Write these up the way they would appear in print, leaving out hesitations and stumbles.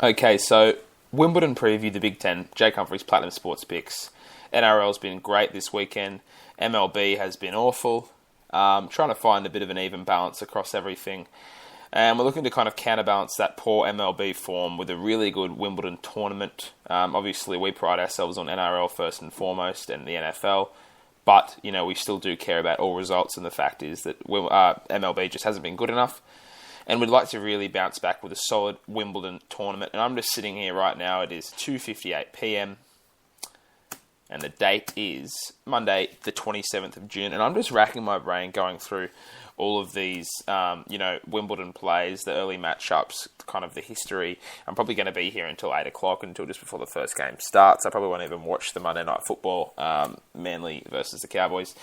Okay, so Wimbledon Preview, the Big Ten, Jake Humphrey's Platinum Sports Picks. NRL's been great this weekend. MLB has been awful. Trying to find a bit of an even balance across everything. And we're looking to kind of counterbalance that poor MLB form with a really good Wimbledon tournament. Obviously, we pride ourselves on NRL first and foremost and the NFL. But, we still do care about all results, and the fact is that MLB just hasn't been good enough. And we'd like to really bounce back with a solid Wimbledon tournament. And I'm just sitting here right now. It is 2:58 p.m. And the date is Monday, the 27th of June. And I'm just racking my brain going through all of these, Wimbledon plays, the early matchups, kind of the history. I'm probably going to be here until 8 o'clock, until just before the first game starts. I probably won't even watch the Monday Night Football, Manly versus the Cowboys.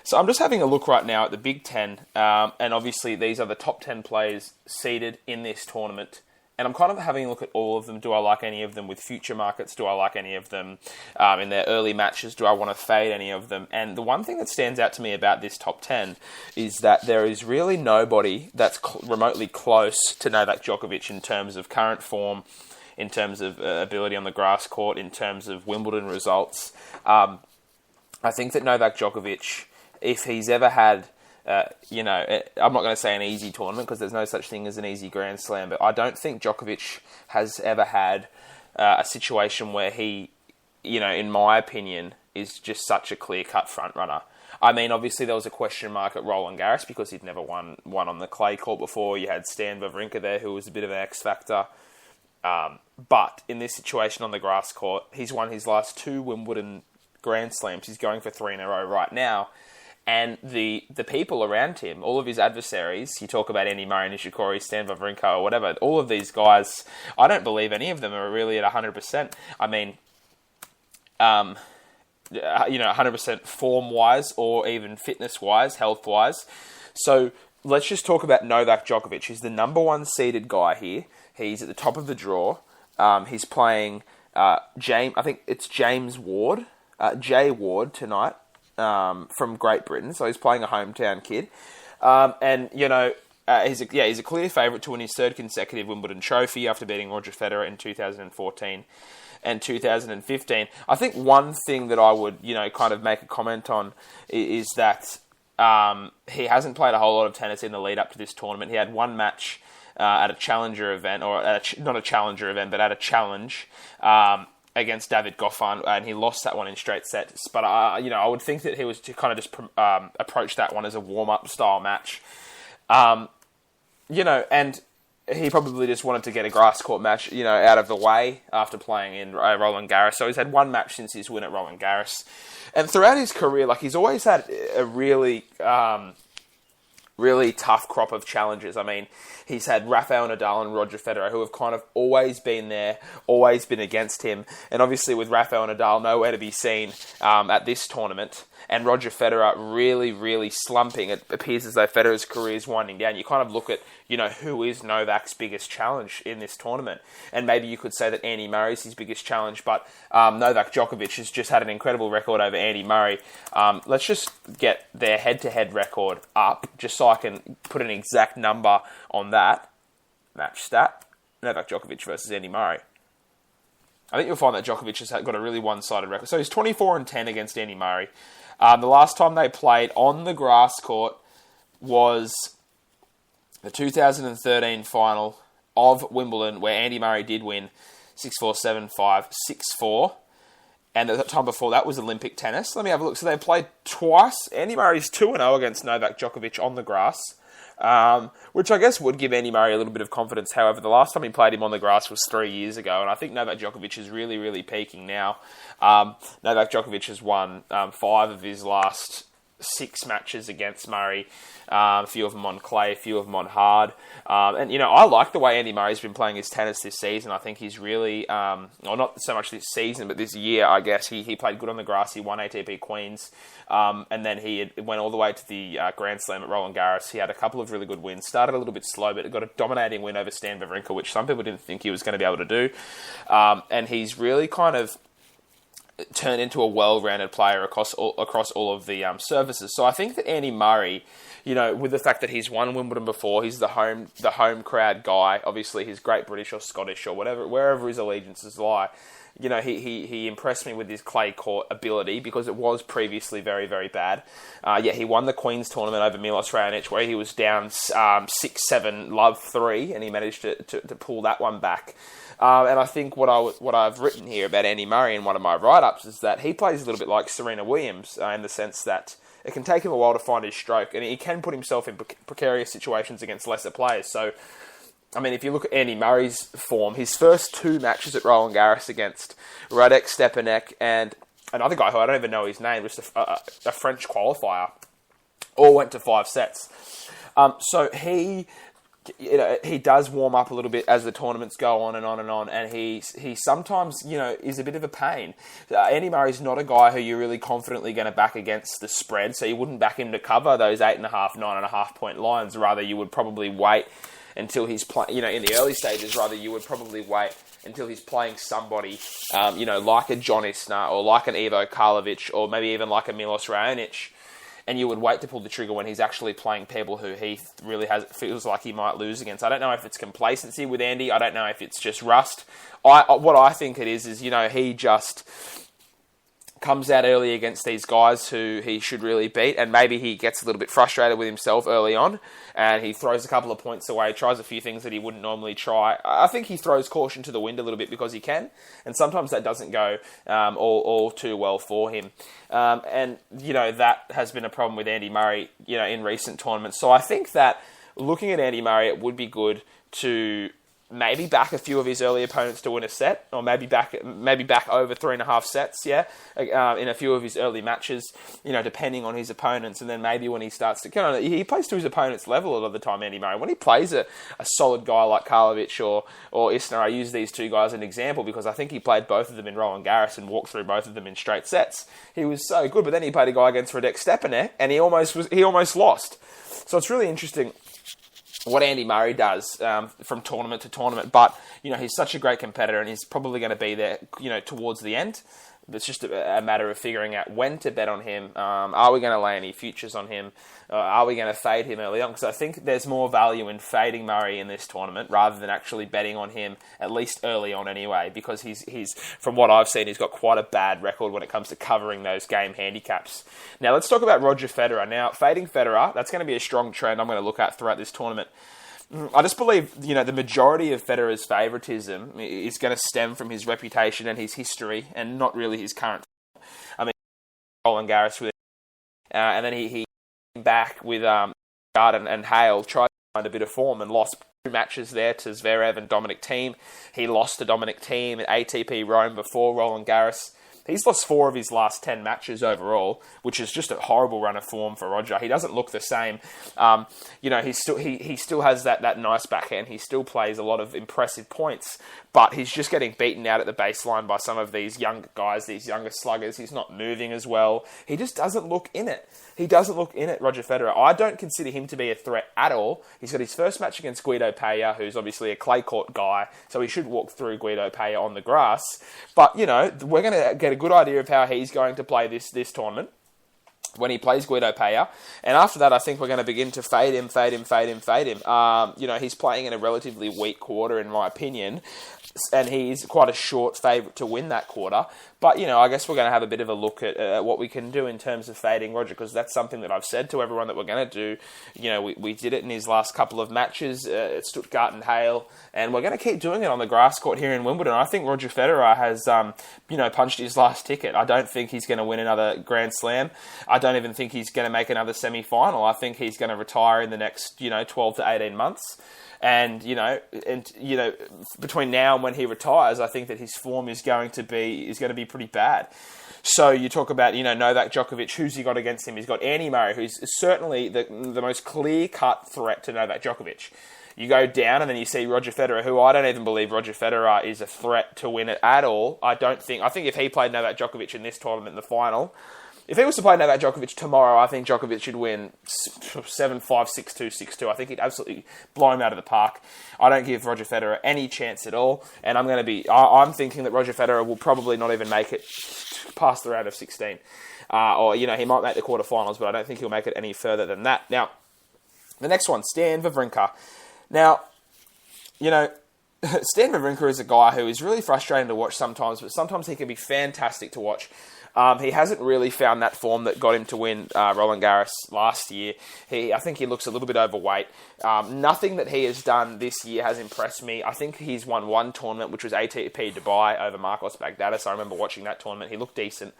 So I'm just having a look right now at the Big Ten, and obviously these are the top 10 players seeded in this tournament. And I'm kind of having a look at all of them. Do I like any of them with future markets? Do I like any of them in their early matches? Do I want to fade any of them? And the one thing that stands out to me about this top 10 is that there is really nobody that's remotely close to Novak Djokovic in terms of current form, in terms of ability on the grass court, in terms of Wimbledon results. I think that Novak Djokovic, if he's ever had, I'm not going to say an easy tournament because there's no such thing as an easy Grand Slam, but I don't think Djokovic has ever had a situation where he, in my opinion, is just such a clear-cut front runner. I mean, obviously there was a question mark at Roland Garros because he'd never won on the clay court before. You had Stan Wawrinka there, who was a bit of an X factor. But in this situation on the grass court, he's won his last 2 Wimbledon Grand Slams. He's going for 3 in a row right now. And the people around him, all of his adversaries, you talk about Andy Murray, Nishikori, Stan Wawrinka, or whatever, all of these guys, I don't believe any of them are really at 100%. I mean, 100% form-wise or even fitness-wise, health-wise. So let's just talk about Novak Djokovic. He's the number 1 seeded guy here. He's at the top of the draw. He's playing James, I think it's James Ward, Jay Ward tonight. From Great Britain, so he's playing a hometown kid, he's a clear favourite to win his 3rd consecutive Wimbledon trophy after beating Roger Federer in 2014 and 2015. I think one thing that I would, kind of make a comment on is that he hasn't played a whole lot of tennis in the lead up to this tournament. He had one match at a challenger event, or not a challenger event, but at a challenge. Against David Goffin, and he lost that one in straight sets. But, I would think that he was to kind of just approach that one as a warm-up style match. And he probably just wanted to get a grass court match, out of the way after playing in Roland Garros. So he's had one match since his win at Roland Garros. And throughout his career, he's always had a really tough crop of challenges. I mean, he's had Rafael Nadal and Roger Federer, who have kind of always been there, always been against him. And obviously with Rafael Nadal nowhere to be seen at this tournament, and Roger Federer really, really slumping, it appears as though Federer's career is winding down. You kind of look at, who is Novak's biggest challenge in this tournament. And maybe you could say that Andy Murray's his biggest challenge, but Novak Djokovic has just had an incredible record over Andy Murray. Let's just get their head-to-head record up, just so I can put an exact number on that. Match stat, Novak Djokovic versus Andy Murray. I think you'll find that Djokovic has got a really one-sided record. So he's 24-10 against Andy Murray. The last time they played on the grass court was the 2013 final of Wimbledon, where Andy Murray did win 6-4, 7-5, 6-4. And the time before that was Olympic tennis. Let me have a look. So they played twice. Andy Murray's 2-0 against Novak Djokovic on the grass, which I guess would give Andy Murray a little bit of confidence. However, the last time he played him on the grass was 3 years ago, and I think Novak Djokovic is really, really peaking now. Novak Djokovic has won 5 of his last 6 matches against Murray, a few of them on clay, a few of them on hard. I like the way Andy Murray's been playing his tennis this season. I think he's really, not so much this season, but this year, I guess. He played good on the grass. He won ATP Queens. And then he went all the way to the Grand Slam at Roland Garros. He had a couple of really good wins. Started a little bit slow, but got a dominating win over Stan Wawrinka, which some people didn't think he was going to be able to do. And he's really kind of turn into a well-rounded player across all of the surfaces. So I think that Andy Murray, with the fact that he's won Wimbledon before, he's the home crowd guy. Obviously, he's Great British or Scottish or whatever, wherever his allegiances lie. He impressed me with his clay court ability because it was previously very, very bad. He won the Queen's tournament over Milos Raonic, where he was down 6-7, love 3, and he managed to pull that one back. And I think what I've written here about Andy Murray in one of my write-ups is that he plays a little bit like Serena Williams in the sense that it can take him a while to find his stroke, and he can put himself in precarious situations against lesser players. So, I mean, if you look at Andy Murray's form, his first 2 matches at Roland Garros against Radek Stepanek and another guy who I don't even know his name, just a French qualifier, all went to 5 sets. So he does warm up a little bit as the tournaments go on and on and on, and he sometimes, is a bit of a pain. Andy Murray's not a guy who you're really confidently going to back against the spread, so you wouldn't back him to cover those 8.5, 9.5 point lines. Rather, you would probably wait until he's playing, in the early stages. Rather, you would probably wait until he's playing somebody, like a John Isner or like an Ivo Karlovic or maybe even like a Milos Raonic. And you would wait to pull the trigger when he's actually playing people who he really feels like he might lose against. I don't know if it's complacency with Andy. I don't know if it's just rust. What I think it is he just comes out early against these guys who he should really beat, and maybe he gets a little bit frustrated with himself early on, and he throws a couple of points away, tries a few things that he wouldn't normally try. I think he throws caution to the wind a little bit because he can, and sometimes that doesn't go all too well for him. And that has been a problem with Andy Murray, in recent tournaments. So I think that looking at Andy Murray, it would be good to maybe back a few of his early opponents to win a set, or maybe back over 3.5 sets, in a few of his early matches, depending on his opponents. And then maybe when he starts to he plays to his opponent's level a lot of the time, Andy Murray. When he plays a solid guy like Karlovic or Isner, I use these 2 guys as an example because I think he played both of them in Roland Garros and walked through both of them in straight sets. He was so good, but then he played a guy against Radek Stepanek and he almost lost. So it's really interesting what Andy Murray does from tournament to tournament. But, he's such a great competitor and he's probably going to be there, towards the end. It's just a matter of figuring out when to bet on him. Are we going to lay any futures on him? Are we going to fade him early on? Because I think there's more value in fading Murray in this tournament rather than actually betting on him, at least early on anyway, because he's from what I've seen, he's got quite a bad record when it comes to covering those game handicaps. Now, let's talk about Roger Federer. Now, fading Federer, that's going to be a strong trend I'm going to look at throughout this tournament. I just believe, the majority of Federer's favouritism is going to stem from his reputation and his history and not really his current. I mean, Roland Garros with and then he came back with Garden and Hale, tried to find a bit of form and lost 2 matches there to Zverev and Dominic Thiem. He lost to Dominic Thiem at ATP Rome before Roland Garros. He's lost 4 of his last 10 matches overall, which is just a horrible run of form for Roger. He doesn't look the same. He still has that nice backhand. He still plays a lot of impressive points, but he's just getting beaten out at the baseline by some of these younger guys, these younger sluggers. He's not moving as well. He just doesn't look in it. He doesn't look in it, Roger Federer. I don't consider him to be a threat at all. He's got his first match against Guido Pella, who's obviously a clay court guy, so he should walk through Guido Pella on the grass. But, we're going to get a good idea of how he's going to play this tournament when he plays Guido Pella. And after that, I think we're going to begin to fade him. He's playing in a relatively weak quarter, in my opinion, and he's quite a short favourite to win that quarter. But, I guess we're going to have a bit of a look at what we can do in terms of fading Roger, because that's something that I've said to everyone that we're going to do. We did it in his last couple of matches at Stuttgart and Hale, and we're going to keep doing it on the grass court here in Wimbledon. I think Roger Federer has, punched his last ticket. I don't think he's going to win another Grand Slam. I don't even think he's going to make another semi-final. I think he's going to retire in the next, 12 to 18 months. And between now and when he retires, I think that his form is going to be pretty bad. So you talk about, Novak Djokovic, who's he got against him? He's got Andy Murray, who's certainly the most clear-cut threat to Novak Djokovic. You go down and then you see Roger Federer, who I don't even believe Roger Federer is a threat to win it at all. I think if he played Novak Djokovic in this tournament in the final, If he was to play Novak Djokovic tomorrow, I think Djokovic should win 7-5, 6-2, 6-2. I think he'd absolutely blow him out of the park. I don't give Roger Federer any chance at all, and I'm thinking that Roger Federer will probably not even make it past the round of 16. Or, he might make the quarterfinals, but I don't think he'll make it any further than that. Now, the next one, Stan Wawrinka. Now, Stan Wawrinka is a guy who is really frustrating to watch sometimes, but sometimes he can be fantastic to watch. He hasn't really found that form that got him to win Roland Garros last year. I think he looks a little bit overweight. Nothing that he has done this year has impressed me. I think he's won one tournament, which was ATP Dubai over Marcos Bagdatis. I remember watching that tournament. He looked decent.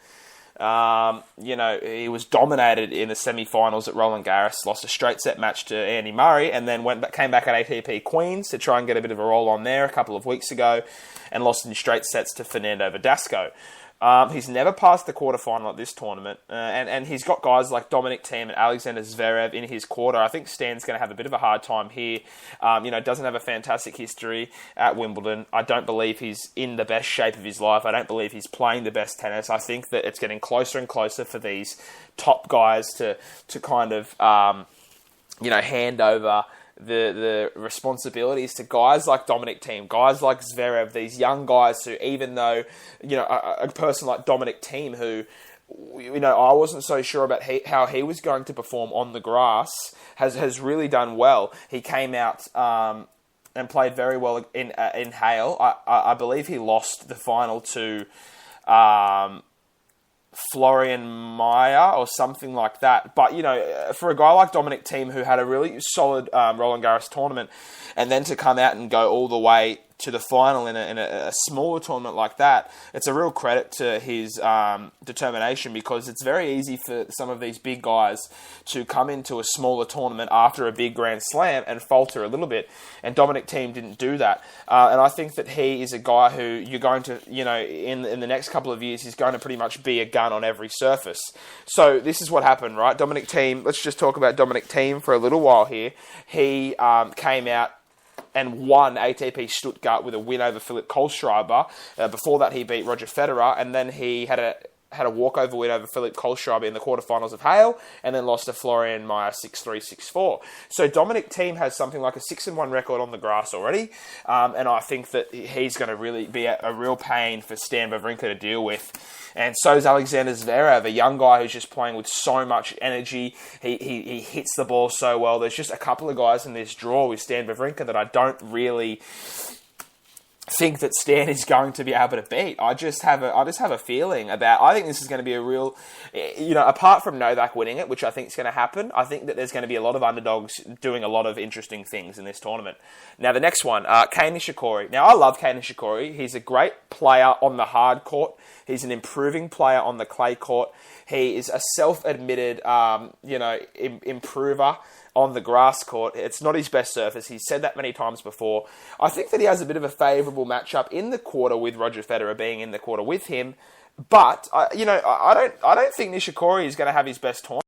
He was dominated in the semi-finals at Roland Garros, lost a straight set match to Andy Murray, and then came back at ATP Queens to try and get a bit of a roll on there a couple of weeks ago, and lost in straight sets to Fernando Verdasco. He's never passed the quarterfinal at this tournament, and he's got guys like Dominic Thiem and Alexander Zverev in his quarter. I think Stan's going to have a bit of a hard time here. Doesn't have a fantastic history at Wimbledon. I don't believe he's in the best shape of his life. I don't believe he's playing the best tennis. I think that it's getting closer and closer for these top guys to kind of, hand over the responsibilities to guys like Dominic Thiem, guys like Zverev, these young guys who, even though, a person like Dominic Thiem who, I wasn't so sure about how he was going to perform on the grass, has really done well. He came out and played very well in Hale. I believe he lost the final to Florian Mayer or something like that. But, for a guy like Dominic Thiem who had a really solid Roland Garros tournament, and then to come out and go all the way to the final in a smaller tournament like that, it's a real credit to his determination, because it's very easy for some of these big guys to come into a smaller tournament after a big Grand Slam and falter a little bit, and Dominic Thiem didn't do that. And I think that he is a guy who you're going to, in the next couple of years, he's going to pretty much be a gun on every surface. So this is what happened, right? Dominic Thiem, let's just talk about Dominic Thiem for a little while here. He came out and won ATP Stuttgart with a win over Philipp Kohlschreiber. Before that, he beat Roger Federer, and then he had a walkover win over Philipp Kohlschreiber in the quarterfinals of Hale, and then lost to Florian Mayer 6-3, 6-4. So Dominic Thiem has something like a 6-1 record on the grass already, and I think that he's going to really be a real pain for Stan Wawrinka to deal with. And so is Alexander Zverev, a young guy who's just playing with so much energy. He hits the ball so well. There's just a couple of guys in this draw with Stan Wawrinka that I don't really think that Stan is going to be able to beat. I just have a feeling about. I think this is going to be a real, apart from Novak winning it, which I think is going to happen, I think that there's going to be a lot of underdogs doing a lot of interesting things in this tournament. Now the next one, Kei Nishikori. Now I love Kei Nishikori. He's a great player on the hard court. He's an improving player on the clay court. He is a self-admitted, improver on the grass court. It's not his best surface. He's said that many times before. I think that he has a bit of a favourable matchup in the quarter with Roger Federer being in the quarter with him. But I don't think Nishikori is going to have his best tournament.